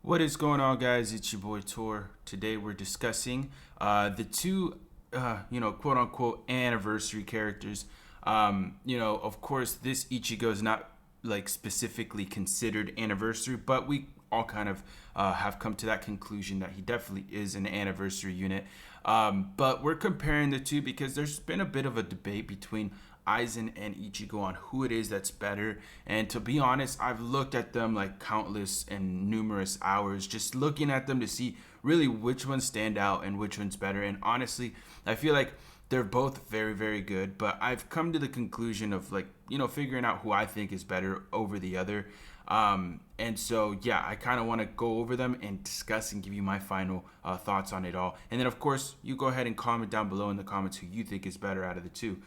What is going on, guys? It's your boy Tor. Today we're discussing the two, quote unquote anniversary characters. Of course, this Ichigo is not like specifically considered anniversary, but we all kind of have come to that conclusion that he definitely is an anniversary unit. But we're comparing the two because there's been a bit of a debate between Aizen and Ichigo on who it is that's better. And to be honest, I've looked at them like countless and numerous hours, just looking at them to see really which ones stand out and which one's better. And honestly, I feel like they're both very, very good. But I've come to the conclusion of figuring out who I think is better over the other. And so, yeah, I kind of want to go over them and discuss and give you my final thoughts on it all. And then, of course, you go ahead and comment down below in the comments who you think is better out of the two.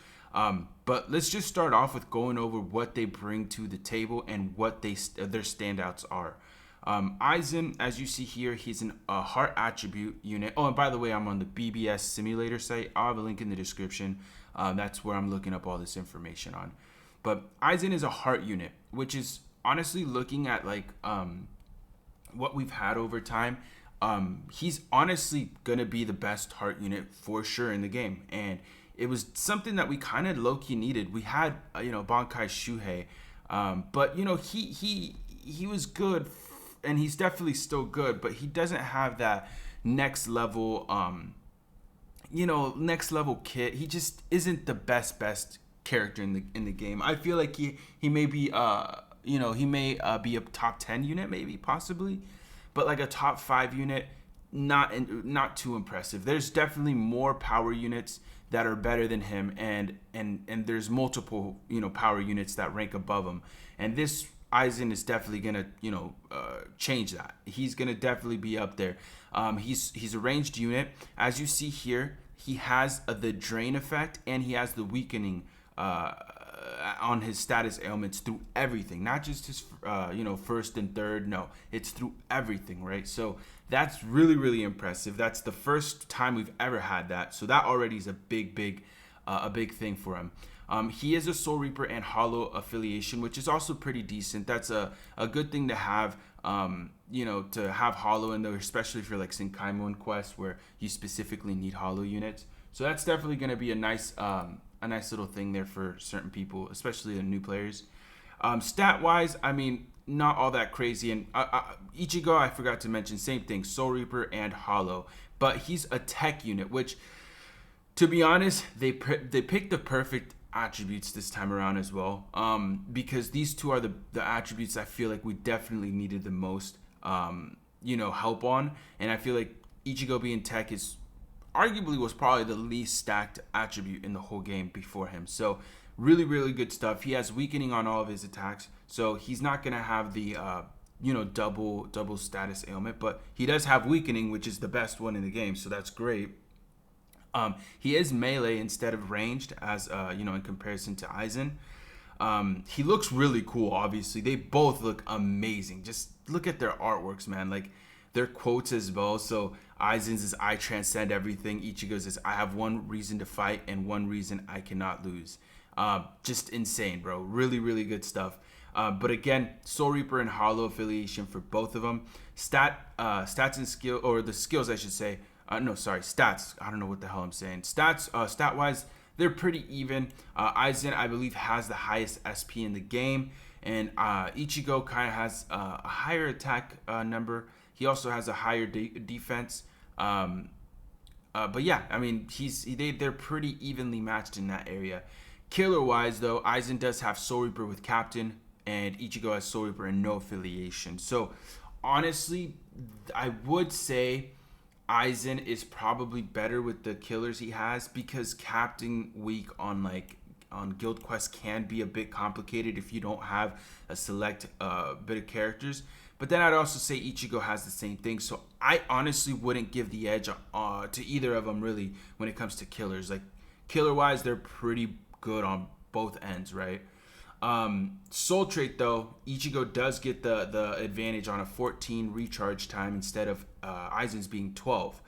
But let's just start off with going over what they bring to the table and what their standouts are. Aizen, as you see here, he's a heart attribute unit. Oh, and by the way, I'm on the BBS Simulator site. I'll have a link in the description. That's where I'm looking up all this information on. But Aizen is a heart unit, which is honestly looking at what we've had over time. He's honestly gonna be the best heart unit for sure in the game, and it was something that we kind of low-key needed. We had Bankai Shuhei, but he was good, and he's definitely still good, but he doesn't have that next level next level kit. He just isn't the best character in the game. I feel like he may be he may be a top 10 unit, maybe possibly, but like a top 5 unit, not too impressive. There's definitely more power units that are better than him, and there's multiple power units that rank above him, and this Aizen is definitely gonna change that. He's gonna definitely be up there. He's a ranged unit. As you see here, he has the drain effect, and he has the weakening on his status ailments through everything, not just his first and third. No, it's through everything, right? So that's really impressive. That's the first time we've ever had that, so that already is a big thing for him. He is a Soul Reaper and Hollow affiliation, which is also pretty decent. That's a good thing to have, to have Hollow in there, especially for like Senkaimon quests where you specifically need Hollow units. So that's definitely going to be a nice little thing there for certain people, especially the new players. Stat wise, I mean, not all that crazy. And Ichigo, I forgot to mention, same thing, Soul Reaper and Hollow, but he's a tech unit, which, to be honest, they picked the perfect attributes this time around as well, because these two are the attributes I feel like we definitely needed the most help on. And I feel like Ichigo being tech is arguably was probably the least stacked attribute in the whole game before him. So really good stuff. He has weakening on all of his attacks, so he's not gonna have the double status ailment, but he does have weakening, which is the best one in the game, so that's great. He is melee instead of ranged, as in comparison to Aizen. He looks really cool. Obviously, they both look amazing. Just look at their artworks, man. Like their quotes as well. So Aizen's is "I transcend everything." Ichigo's is "I have one reason to fight and one reason I cannot lose." Just insane, bro. Really good stuff. But again, Soul Reaper and Hollow affiliation for both of them. Stats and skill, or the skills, I should say. Stats. I don't know what the hell I'm saying. Stat wise, they're pretty even. Aizen, I believe, has the highest SP in the game, and Ichigo kind of has a higher attack number. He also has a higher defense. But yeah, I mean, they're pretty evenly matched in that area. Killer wise, though, Aizen does have Soul Reaper with Captain, and Ichigo has Soul Reaper and no affiliation. So honestly, I would say Aizen is probably better with the killers he has, because Captain weak on guild quests can be a bit complicated if you don't have a select bit of characters. But then I'd also say Ichigo has the same thing, so I honestly wouldn't give the edge to either of them really when it comes to killers. Like killer wise, they're pretty good on both ends, right? Soul trait though, Ichigo does get the advantage on a 14 recharge time instead of Aizen's being 12.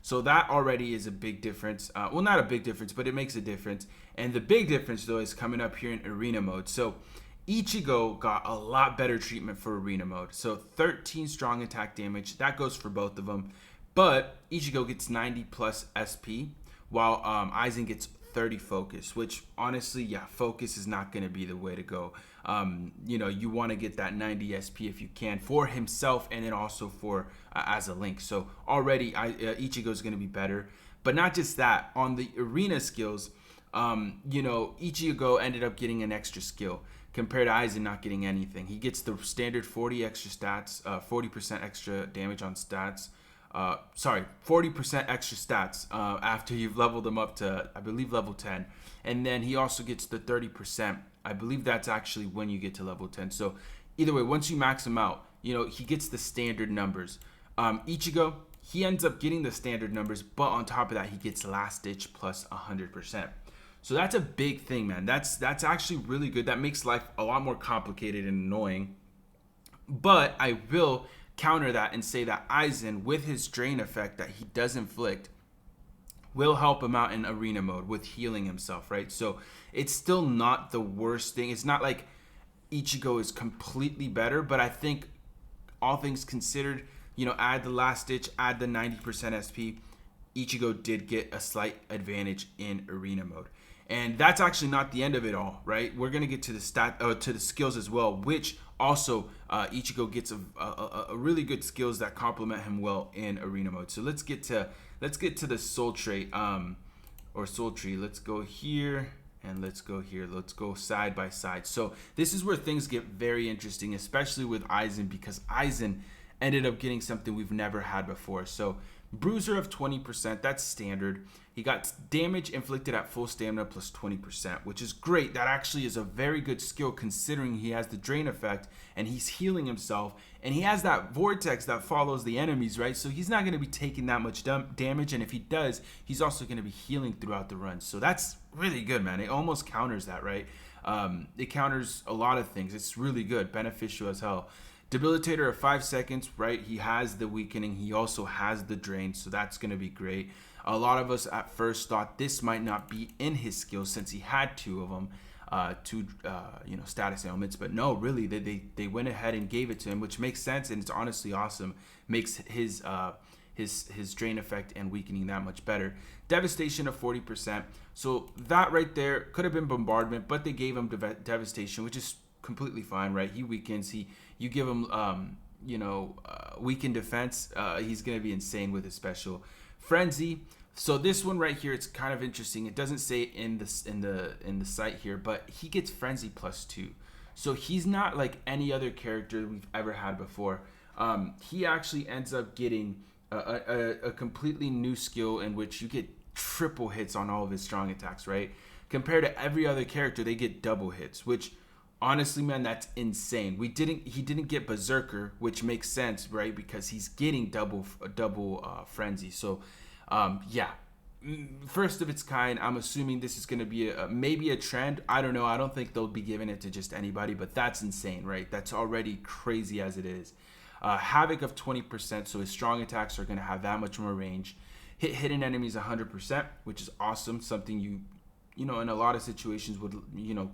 So that already is a big difference. Well, not a big difference, but it makes a difference. And the big difference though is coming up here in arena mode. So Ichigo got a lot better treatment for arena mode. So 13 strong attack damage. That goes for both of them. But Ichigo gets 90 plus SP, while Aizen gets 30 focus, which honestly, yeah, focus is not going to be the way to go. You want to get that 90 SP if you can for himself, and then also for as a link. So already Ichigo is going to be better. But not just that, on the arena skills, Ichigo ended up getting an extra skill compared to Aizen not getting anything. He gets the standard 40 extra stats, 40% extra damage on stats. 40% extra stats after you've leveled them up to, I believe, level 10. And then he also gets the 30%. I believe that's actually when you get to level 10. So either way, once you max him out, he gets the standard numbers. Ichigo, he ends up getting the standard numbers, but on top of that, he gets last ditch plus 100%. So that's a big thing, man. That's actually really good. That makes life a lot more complicated and annoying. But I will counter that and say that Aizen, with his drain effect that he does inflict, will help him out in arena mode with healing himself, right? So it's still not the worst thing. It's not like Ichigo is completely better, but I think all things considered, add the last ditch, add the 90% SP, Ichigo did get a slight advantage in arena mode. And that's actually not the end of it all, right? We're gonna get to the skills as well, which also Ichigo gets a really good skills that complement him well in arena mode. So let's get to the soul trait or soul tree. Let's go here and let's go here. Let's go side by side. So this is where things get very interesting, especially with Aizen, because Aizen ended up getting something we've never had before. So bruiser of 20%, that's standard. He got damage inflicted at full stamina plus 20%, which is great. That actually is a very good skill considering he has the drain effect and he's healing himself. And he has that vortex that follows the enemies, right? So he's not going to be taking that much damage. And if he does, he's also going to be healing throughout the run. So that's really good, man. It almost counters that, right? It counters a lot of things. It's really good, beneficial as hell. Debilitator of 5 seconds, right? He has the weakening. He also has the drain, so that's going to be great. A lot of us at first thought this might not be in his skills since he had two of them, status ailments. But no, really, they went ahead and gave it to him, which makes sense, and it's honestly awesome. Makes his drain effect and weakening that much better. Devastation of 40%. So that right there could have been bombardment, but they gave him devastation, which is completely fine, right? He weakens. You give him weakened defense. He's gonna be insane with his special. Frenzy. So this one right here, it's kind of interesting. It doesn't say in the site here, but he gets frenzy plus 2. So he's not like any other character we've ever had before. He actually ends up getting a completely new skill in which you get triple hits on all of his strong attacks, right? Compared to every other character, they get double hits, which honestly, man, that's insane. He didn't get Berserker, which makes sense, right? Because he's getting double frenzy. So, first of its kind. I'm assuming this is going to be maybe a trend. I don't know. I don't think they'll be giving it to just anybody, but that's insane, right? That's already crazy as it is. Havoc of 20%, so his strong attacks are going to have that much more range. Hit hidden enemies 100%, which is awesome. Something you in a lot of situations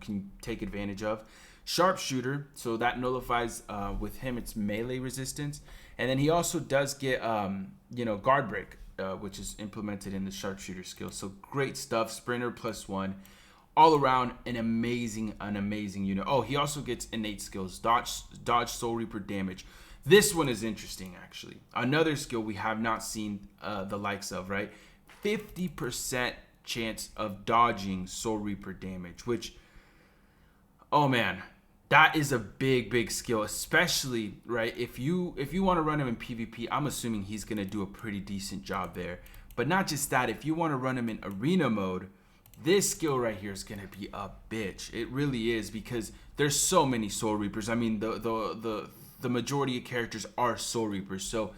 can take advantage of. Sharpshooter, so that nullifies with him its melee resistance. And then he also does get guard break, which is implemented in the sharpshooter skill. So great stuff. Sprinter plus 1. All around an amazing unit. Oh, he also gets innate skills. Dodge Soul Reaper damage. This one is interesting, actually. Another skill we have not seen the likes of, right? 50% chance of dodging Soul Reaper damage, which, oh man, that is a big skill, especially, right, if you want to run him in PvP. I'm assuming he's going to do a pretty decent job there. But not just that, if you want to run him in arena mode, this skill right here is going to be a bitch. It really is, because there's so many Soul Reapers. I mean, the majority of characters are Soul Reapers, so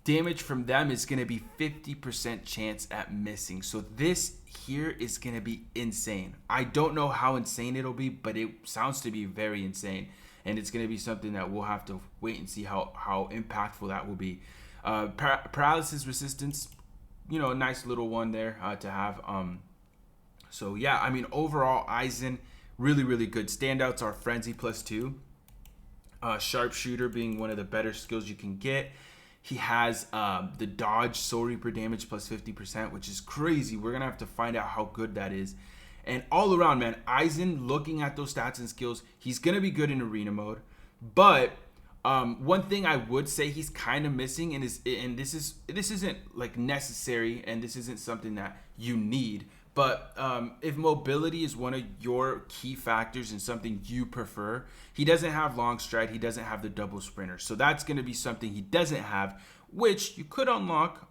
damage from them is going to be 50% chance at missing. So this here is going to be insane. I don't know how insane it'll be, but it sounds to be very insane. And it's going to be something that we'll have to wait and see how impactful that will be. Paralysis resistance, a nice little one there to have. So yeah, I mean, overall, Aizen, Really, really good. Standouts are Frenzy +2. Sharpshooter being one of the better skills you can get. He has the dodge Soul Reaper damage +50%, which is crazy. We're going to have to find out how good that is. And all around, man, Aizen, looking at those stats and skills, he's going to be good in arena mode. But one thing I would say he's kind of missing, and this isn't like necessary, and this isn't something that you need. But if mobility is one of your key factors and something you prefer, he doesn't have long stride. He doesn't have the double sprinter. So that's going to be something he doesn't have, which you could unlock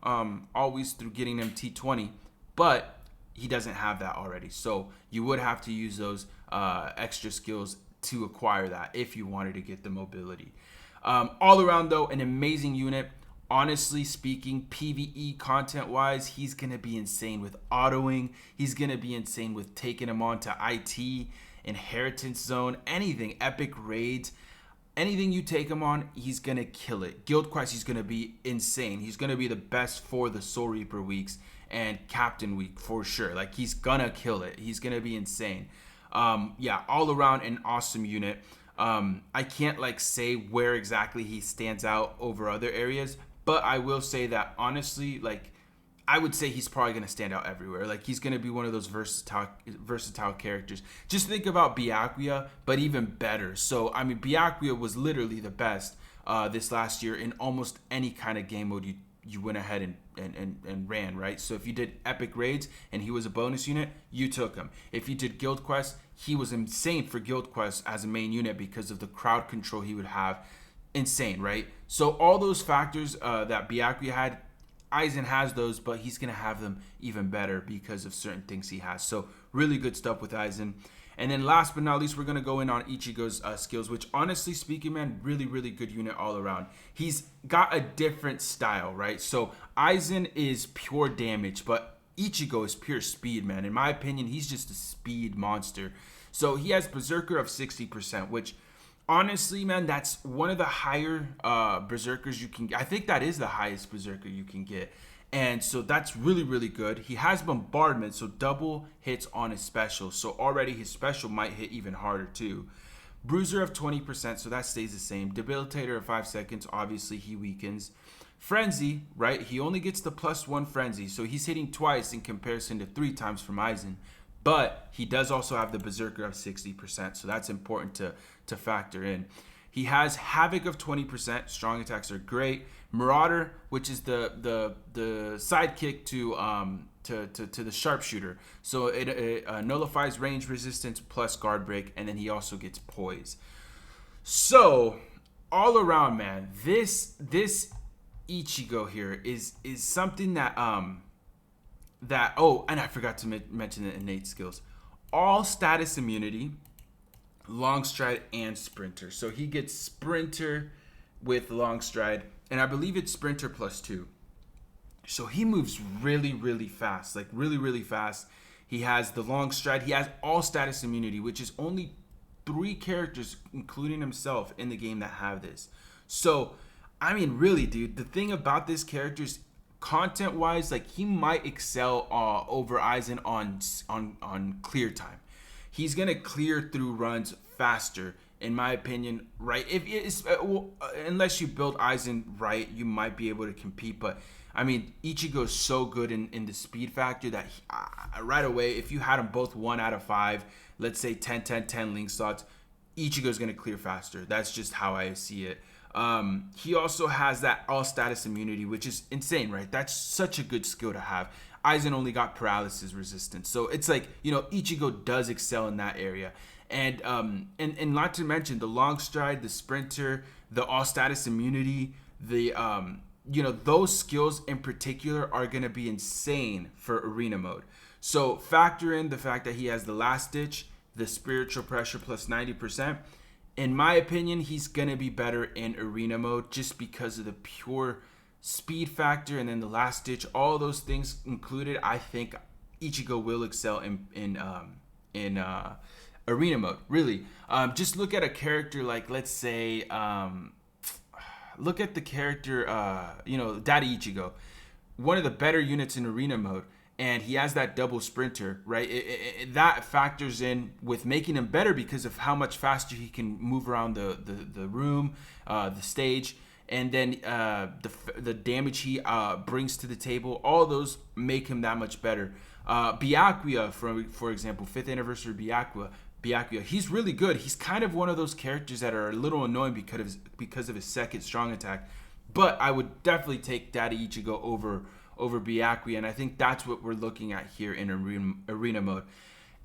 always through getting him T20. But he doesn't have that already. So you would have to use those extra skills to acquire that if you wanted to get the mobility. All around, though, an amazing unit. Honestly speaking, PvE content-wise, he's going to be insane with autoing. He's going to be insane with taking him on to IT, Inheritance Zone, anything, epic raids. Anything you take him on, he's going to kill it. Guild Quest, he's going to be insane. He's going to be the best for the Soul Reaper weeks and Captain Week for sure. Like, he's going to kill it. He's going to be insane. Yeah, all around an awesome unit. I can't like say where exactly he stands out over other areas, but I will say that honestly, like, I would say he's probably going to stand out everywhere. Like, he's going to be one of those versatile characters. Just think about Byakuya, but even better. So, I mean, Byakuya was literally the best this last year in almost any kind of game mode you went ahead and ran, right? So if you did epic raids and he was a bonus unit, you took him. If you did guild quest, he was insane for guild quest as a main unit because of the crowd control he would have. Insane, right? So all those factors that Byakuya had, Aizen has those, but he's going to have them even better because of certain things he has. So really good stuff with Aizen. And then last but not least, we're going to go in on Ichigo's skills, which honestly speaking, man, really, really good unit all around. He's got a different style, right? So Aizen is pure damage, but Ichigo is pure speed, man. In my opinion, he's just a speed monster. So he has Berserker of 60%, which honestly, man, that's one of the higher Berserkers you can get. I think that is the highest Berserker you can get. And so that's really, really good. He has Bombardment, so double hits on his special. So already his special might hit even harder too. Bruiser of 20%, so that stays the same. Debilitator of 5 seconds, obviously he weakens. Frenzy, right? He only gets the +1 Frenzy, so he's hitting twice in comparison to 3 times from Aizen. But he does also have the Berserker of 60%, so that's important to factor in. He has Havoc of 20%. Strong attacks are great. Marauder, which is the sidekick to the Sharpshooter. So it nullifies range resistance plus guard break, and then he also gets Poise. So all around, man, this Ichigo here is something that oh, and I forgot to mention the innate skills. All status immunity, long stride, and sprinter. So he gets sprinter with long stride, and I believe it's sprinter +2. So he moves really, really fast, like really, really fast. He has the long stride. He has all status immunity, which is only 3 characters, including himself, in the game that have this. So, I mean, really, dude, the thing about this character is content-wise, like, he might excel over Aizen on clear time. He's gonna clear through runs faster, in my opinion, right? If it's unless you build Aizen right, you might be able to compete. But I mean, Ichigo's so good in the speed factor that right away, if you had them both 1 out of 5, let's say 10-10-10 link slots, Ichigo's gonna clear faster. That's just how I see it. He also has that all status immunity, which is insane, right? That's such a good skill to have. Aizen only got paralysis resistance, so it's like, you know, Ichigo does excel in that area. And not to mention the long stride, the sprinter, the all status immunity, the you know, those skills in particular are gonna be insane for arena mode. So factor in the fact that he has the last ditch, the spiritual pressure plus 90%. In my opinion, he's going to be better in arena mode just because of the pure speed factor, and then the last ditch, all those things included. I think Ichigo will excel in arena mode, really. Just look at a character like, let's say, look at the character, you know, Daddy Ichigo. One of the better units in arena mode. and he has that double sprinter, right? That factors in with making him better because of how much faster he can move around the room, the stage, and then the damage he brings to the table. All those make him that much better. Byakuya, for example, 5th anniversary Byakuya, he's really good. He's kind of one of those characters that are a little annoying because of his second strong attack. But I would definitely take Daddy Ichigo over Byakuya, and I think that's what we're looking at here in arena mode.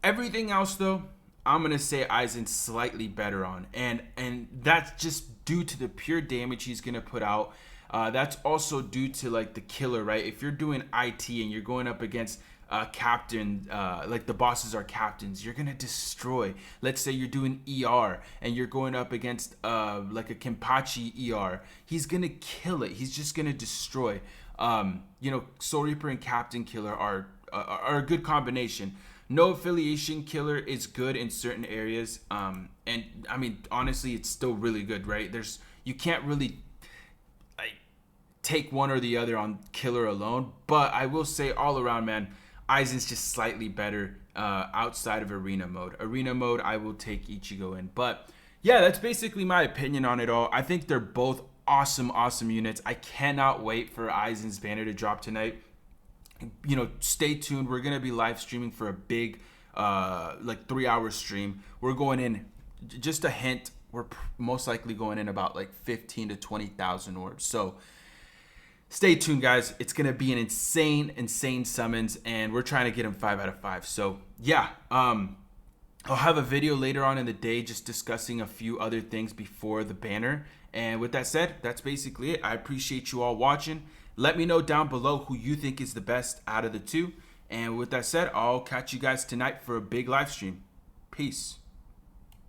Everything else, though, I'm gonna say Aizen slightly better on, and that's just due to the pure damage he's gonna put out. That's also due to like the killer, right? If you're doing IT and you're going up against captain, like the bosses are captains, you're gonna destroy. Let's say you're doing ER and you're going up against like a Kenpachi ER, he's gonna kill it. He's just gonna destroy. Soul Reaper and Captain Killer are a good combination. No affiliation killer is good in certain areas, and I mean honestly, it's still really good, right? You can't really like take one or the other on killer alone, but I will say all around, man, Aizen's just slightly better outside of arena mode. Arena mode, I will take Ichigo in, but yeah, that's basically my opinion on it all. I think they're both awesome units. I cannot wait for Aizen's banner to drop tonight. Stay tuned. We're gonna be live streaming for a big like 3-hour stream. We're going in, just a hint, we're most likely going in about like 15 to 20,000 orbs. So stay tuned, guys. It's gonna be an insane summons, and we're trying to get him 5 out of 5. So yeah, I'll have a video later on in the day just discussing a few other things before the banner. And with that said, that's basically it. I appreciate you all watching. Let me know down below who you think is the best out of the two. And with that said, I'll catch you guys tonight for a big live stream. Peace.